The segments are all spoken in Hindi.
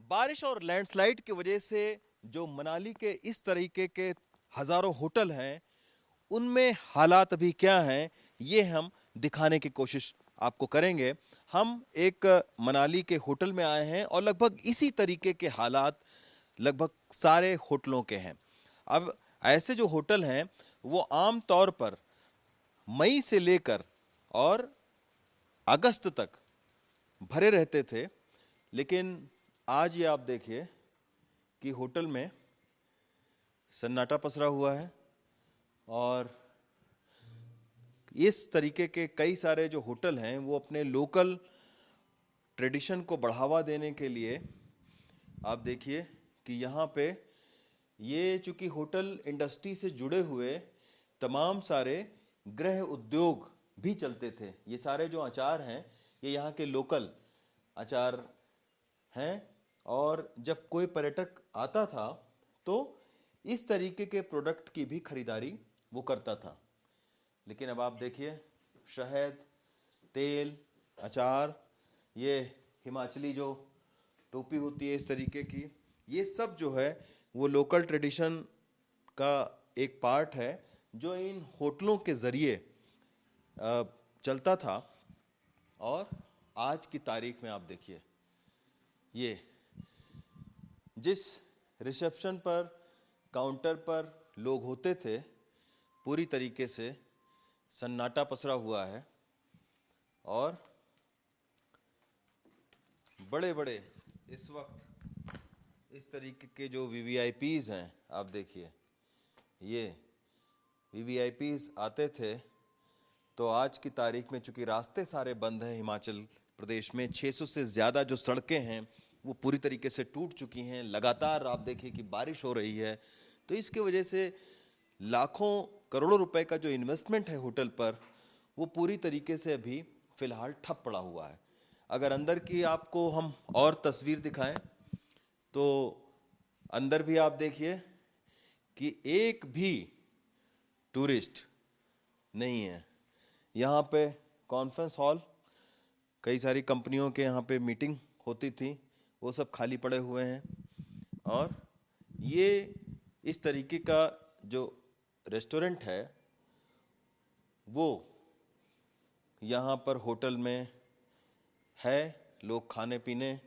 बारिश और लैंडस्लाइड की वजह से जो मनाली के इस तरीके के हजारों होटल हैं, उनमें हालात अभी क्या हैं, ये हम दिखाने की कोशिश आपको करेंगे। हम एक मनाली के होटल में आए हैं और लगभग इसी तरीके के हालात लगभग सारे होटलों के हैं। अब ऐसे जो होटल हैं वो आम तौर पर मई से लेकर और अगस्त तक भरे रहते थे, लेकिन आज ये आप देखिए कि होटल में सन्नाटा पसरा हुआ है। और इस तरीके के कई सारे जो होटल हैं वो अपने लोकल ट्रेडिशन को बढ़ावा देने के लिए, आप देखिए कि यहाँ पे ये चूंकि होटल इंडस्ट्री से जुड़े हुए तमाम सारे गृह उद्योग भी चलते थे। ये सारे जो अचार हैं ये यहाँ के लोकल अचार हैं, और जब कोई पर्यटक आता था तो इस तरीके के प्रोडक्ट की भी खरीदारी वो करता था। लेकिन अब आप देखिए शहद, तेल, अचार, ये हिमाचली जो टोपी होती है इस तरीके की, ये सब जो है वो लोकल ट्रेडिशन का एक पार्ट है जो इन होटलों के ज़रिए चलता था। और आज की तारीख में आप देखिए ये जिस रिसेप्शन पर, काउंटर पर लोग होते थे, पूरी तरीके से सन्नाटा पसरा हुआ है। और बड़े बड़े इस वक्त इस तरीके के जो वीवीआईपीज हैं, आप देखिए ये वीवीआईपीज आते थे तो आज की तारीख में चूंकि रास्ते सारे बंद हैं हिमाचल प्रदेश में, 600 से ज़्यादा जो सड़कें हैं वो पूरी तरीके से टूट चुकी हैं। लगातार आप देखिए कि बारिश हो रही है, तो इसके वजह से लाखों करोड़ों रुपए का जो इन्वेस्टमेंट है होटल पर, वो पूरी तरीके से अभी फिलहाल ठप पड़ा हुआ है। अगर अंदर की आपको हम और तस्वीर दिखाएं तो अंदर भी आप देखिए कि एक भी टूरिस्ट नहीं है। यहाँ पे कॉन्फ्रेंस हॉल, कई सारी कंपनियों के यहाँ पे मीटिंग होती थी, वो सब खाली पड़े हुए हैं। और ये इस तरीके का जो रेस्टोरेंट है वो यहाँ पर होटल में है। लोग खाने पीने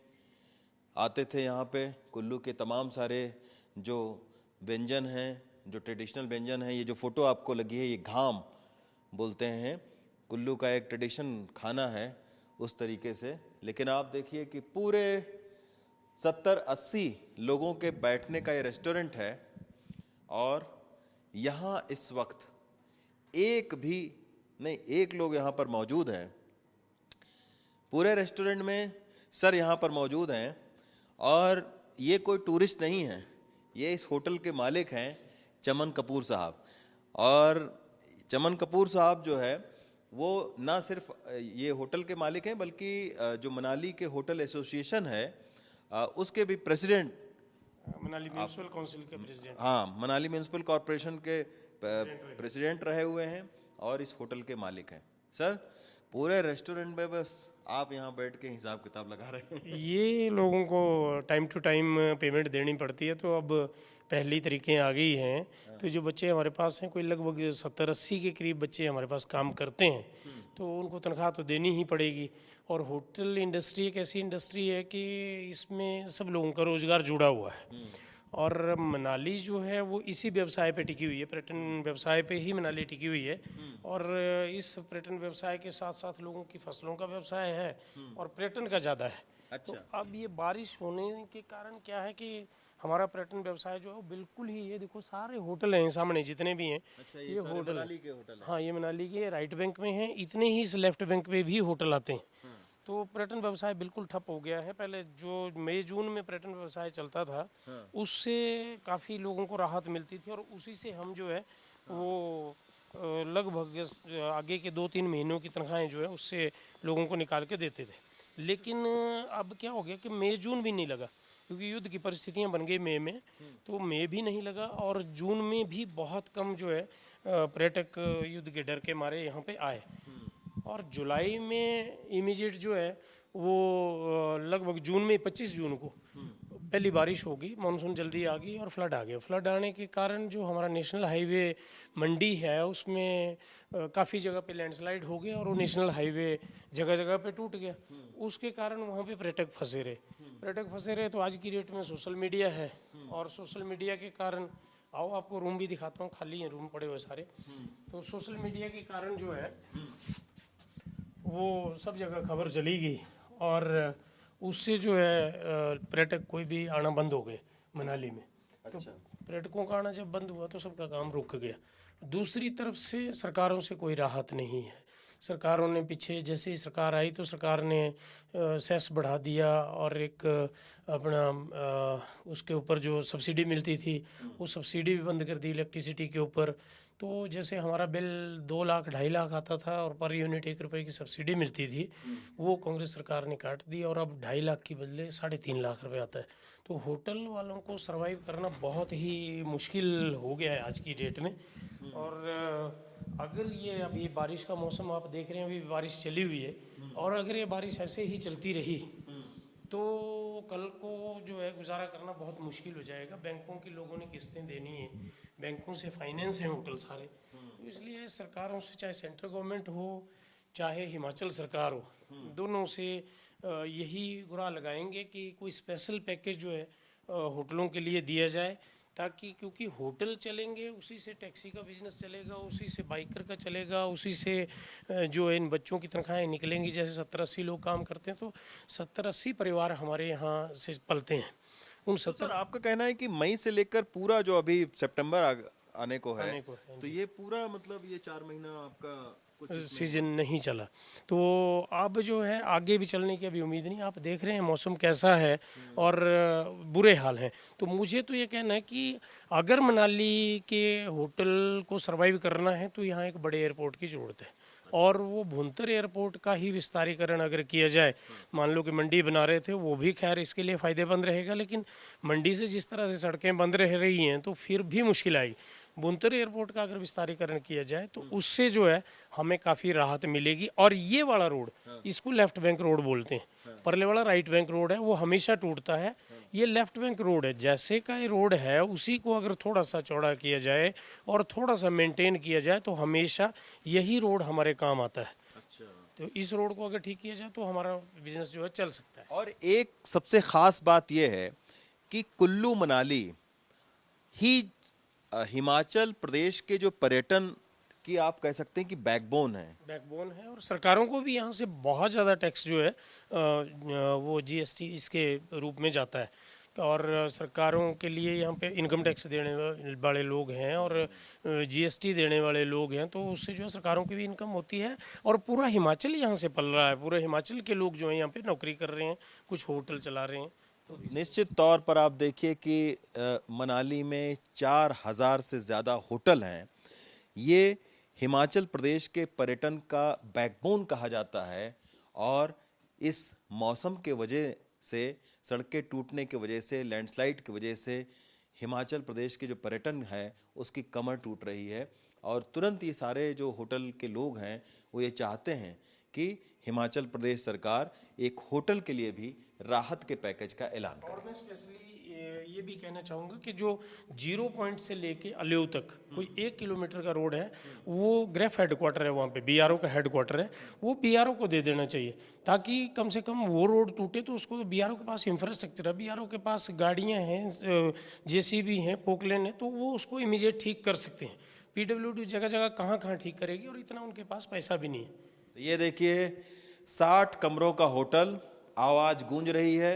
आते थे यहाँ पे। कुल्लू के तमाम सारे जो व्यंजन हैं, जो ट्रेडिशनल व्यंजन हैं, ये जो फोटो आपको लगी है ये घाम बोलते हैं, कुल्लू का एक ट्रेडिशन खाना है उस तरीके से। लेकिन आप देखिए कि पूरे 70-80 लोगों के बैठने का ये रेस्टोरेंट है, और यहाँ इस वक्त एक भी नहीं, एक लोग यहाँ पर मौजूद हैं पूरे रेस्टोरेंट में। सर यहाँ पर मौजूद हैं और ये कोई टूरिस्ट नहीं है, ये इस होटल के मालिक हैं चमन कपूर साहब। और चमन कपूर साहब जो है वो ना सिर्फ ये होटल के मालिक हैं बल्कि जो मनाली के होटल एसोसिएशन है उसके भी प्रेसिडेंट, मनाली म्यूनिसिपल काउंसिल के प्रेसिडेंट। हाँ, मनाली म्यूनिसिपल कॉरपोरेशन के प्रेसिडेंट रहे हुए हैं और इस होटल के मालिक हैं। सर पूरे रेस्टोरेंट में बस आप यहाँ बैठ के हिसाब किताब लगा रहे हैं। ये लोगों को टाइम टू टाइम पेमेंट देनी पड़ती है, तो अब पहली तरीके आ गई हैं। तो जो बच्चे हमारे पास हैं, कोई लगभग 70-80 के करीब बच्चे हमारे पास काम करते हैं, तो उनको तनख्वाह तो देनी ही पड़ेगी। और होटल इंडस्ट्री एक ऐसी इंडस्ट्री है कि इसमें सब लोगों का रोज़गार जुड़ा हुआ है। और मनाली जो है वो इसी व्यवसाय पे टिकी हुई है, पर्यटन व्यवसाय पे ही मनाली टिकी हुई है। और इस पर्यटन व्यवसाय के साथ साथ लोगों की फसलों का व्यवसाय है और पर्यटन का ज़्यादा है। अच्छा। तो अब ये बारिश होने के कारण क्या है कि हमारा पर्यटन व्यवसाय जो है वो बिल्कुल ही, ये देखो सारे होटल हैं सामने जितने भी हैं, अच्छा, ये सारे होटल मनाली के होटल हैं। हाँ, ये मनाली के राइट बैंक में हैं, इतने ही इस लेफ्ट बैंक पे भी होटल आते हैं। तो पर्यटन व्यवसाय बिल्कुल ठप हो गया है। पहले जो मई जून में पर्यटन व्यवसाय चलता था उससे काफ़ी लोगों को राहत मिलती थी, और उसी से हम जो है वो लगभग आगे के 2-3 महीनों की तनख्वाहें जो है उससे लोगों को निकाल के देते थे। लेकिन अब क्या हो गया कि मई जून भी नहीं लगा, क्योंकि युद्ध की परिस्थितियां बन गई मई में, तो मई भी नहीं लगा। और जून में भी बहुत कम जो है पर्यटक युद्ध के डर के मारे यहाँ पे आए। और जुलाई में इमीडिएट जो है वो लगभग जून में 25 जून को पहली बारिश होगी, मानसून जल्दी आ गई और फ्लड आ गया। फ्लड आने के कारण जो हमारा नेशनल हाईवे मंडी है उसमें काफ़ी जगह पे लैंडस्लाइड हो गया और वो नेशनल हाईवे जगह जगह पे टूट गया। उसके कारण वहाँ पे पर्यटक फंसे रहे। तो आज की डेट में सोशल मीडिया है, और सोशल मीडिया के कारण, आओ आपको रूम भी दिखाता हूँ, खाली हैं रूम पड़े हुए सारे। तो सोशल मीडिया के कारण जो है वो सब जगह खबर चली गई, और उससे जो है पर्यटक कोई भी आना बंद हो गए मनाली में। तो पर्यटकों का आना जब बंद हुआ तो सबका काम रुक गया। दूसरी तरफ से सरकारों से कोई राहत नहीं है। सरकारों ने पीछे जैसे ही सरकार आई तो सरकार ने सेस बढ़ा दिया, और एक अपना उसके ऊपर जो सब्सिडी मिलती थी वो सब्सिडी भी बंद कर दी इलेक्ट्रिसिटी के ऊपर। तो जैसे हमारा बिल 2 लाख 2.5 लाख आता था और पर यूनिट 1 रुपए की सब्सिडी मिलती थी, वो कांग्रेस सरकार ने काट दी और अब 2.5 लाख की बदले 3.5 लाख रुपए आता है। तो होटल वालों को सरवाइव करना बहुत ही मुश्किल हो गया है आज की डेट में। और अगर ये अभी बारिश का मौसम आप देख रहे हैं, अभी बारिश चली हुई है, और अगर ये बारिश ऐसे ही चलती रही तो कल को जो है गुजारा करना बहुत मुश्किल हो जाएगा। बैंकों के लोगों ने किस्तें देनी है, बैंकों से फाइनेंस हैं होटल सारे। तो इसलिए सरकारों से, चाहे सेंट्रल गवर्नमेंट हो चाहे हिमाचल सरकार हो, दोनों से यही गुहार लगाएंगे कि कोई स्पेशल पैकेज जो है होटलों के लिए दिया जाए, ताकि, क्योंकि होटल चलेंगे उसी से टैक्सी का बिजनेस चलेगा, उसी से बाइकर का चलेगा, उसी से जो है इन बच्चों की तनख्वाहें निकलेंगी। जैसे 70-80 लोग काम करते हैं तो 70-80 परिवार हमारे यहाँ से पलते हैं। उन 70 सर आपका कहना है कि मई से लेकर पूरा जो अभी सितंबर आने को है, तो ये पूरा मतलब ये 4 महीना आपका कुछ सीजन नहीं चला, तो अब जो है आगे भी चलने की अभी उम्मीद नहीं। आप देख रहे हैं मौसम कैसा है और बुरे हाल हैं। तो मुझे तो ये कहना है कि अगर मनाली के होटल को सरवाइव करना है तो यहाँ एक बड़े एयरपोर्ट की ज़रूरत है, और वो भुंतर एयरपोर्ट का ही विस्तारीकरण अगर किया जाए। मान लो कि मंडी बना रहे थे, वो भी खैर इसके लिए फ़ायदेमंद रहेगा, लेकिन मंडी से जिस तरह से सड़कें बंद रह रही हैं तो फिर भी मुश्किल आएगी। भुंतर एयरपोर्ट का अगर विस्तारीकरण किया जाए तो उससे जो है हमें काफ़ी राहत मिलेगी। और ये वाला रोड, इसको लेफ्ट बैंक रोड बोलते हैं, परले वाला राइट बैंक रोड है, वो हमेशा टूटता है। ये लेफ्ट बैंक रोड है, जैसे का ये रोड है उसी को अगर थोड़ा सा चौड़ा किया जाए और थोड़ा सा मेंटेन किया जाए तो हमेशा यही रोड हमारे काम आता है। तो इस रोड को अगर ठीक किया जाए तो हमारा बिजनेस जो है चल सकता है। और एक सबसे खास बात यह है कि कुल्लू मनाली ही हिमाचल प्रदेश के जो पर्यटन की आप कह सकते हैं कि बैकबोन है। और सरकारों को भी यहाँ से बहुत ज़्यादा टैक्स जो है वो जीएसटी इसके रूप में जाता है, और सरकारों के लिए यहाँ पे इनकम टैक्स देने वाले लोग हैं और जीएसटी देने वाले लोग हैं, तो उससे जो है सरकारों की भी इनकम होती है। और पूरा हिमाचल यहाँ से पल रहा है, पूरे हिमाचल के लोग जो हैं यहाँ पे नौकरी कर रहे हैं, कुछ होटल चला रहे हैं। तो निश्चित तौर पर आप देखिए कि मनाली में 4000 से ज़्यादा होटल हैं। ये हिमाचल प्रदेश के पर्यटन का बैकबोन कहा जाता है, और इस मौसम के वजह से, सड़कें टूटने की वजह से, लैंडस्लाइड की वजह से हिमाचल प्रदेश के जो पर्यटन है उसकी कमर टूट रही है। और तुरंत ये सारे जो होटल के लोग हैं वो ये चाहते हैं कि हिमाचल प्रदेश सरकार एक होटल के लिए भी राहत के पैकेज का ऐलान करे। और मैं स्पेशली ये भी कहना चाहूँगा कि जो 0 पॉइंट से लेके अलेव तक कोई 1 किलोमीटर का रोड है, वो ग्रेफ हेडक्वार्टर है, वहाँ पे बीआरओ का हेडक्वार्टर है, वो बीआरओ को दे देना चाहिए, ताकि कम से कम वो रोड टूटे तो उसको, बीआरओ के पास इंफ्रास्ट्रक्चर है, बीआरओ के पास गाड़ियाँ हैं, जेसीबी हैं, पोकलेन है, तो वो उसको इमीडिएट ठीक कर सकते हैं। पीडब्ल्यूडी जगह जगह कहाँ ठीक करेगी, और इतना उनके पास पैसा भी नहीं है। तो ये देखिए 60 कमरों का होटल, आवाज गूंज रही है,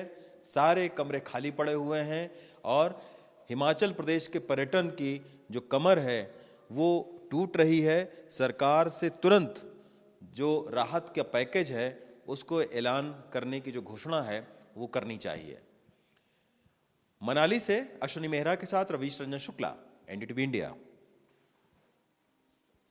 सारे कमरे खाली पड़े हुए हैं, और हिमाचल प्रदेश के पर्यटन की जो कमर है वो टूट रही है। सरकार से तुरंत जो राहत का पैकेज है उसको ऐलान करने की जो घोषणा है वो करनी चाहिए। मनाली से अश्विनी मेहरा के साथ रवीश रंजन शुक्ला, एनडीटीवी इंडिया।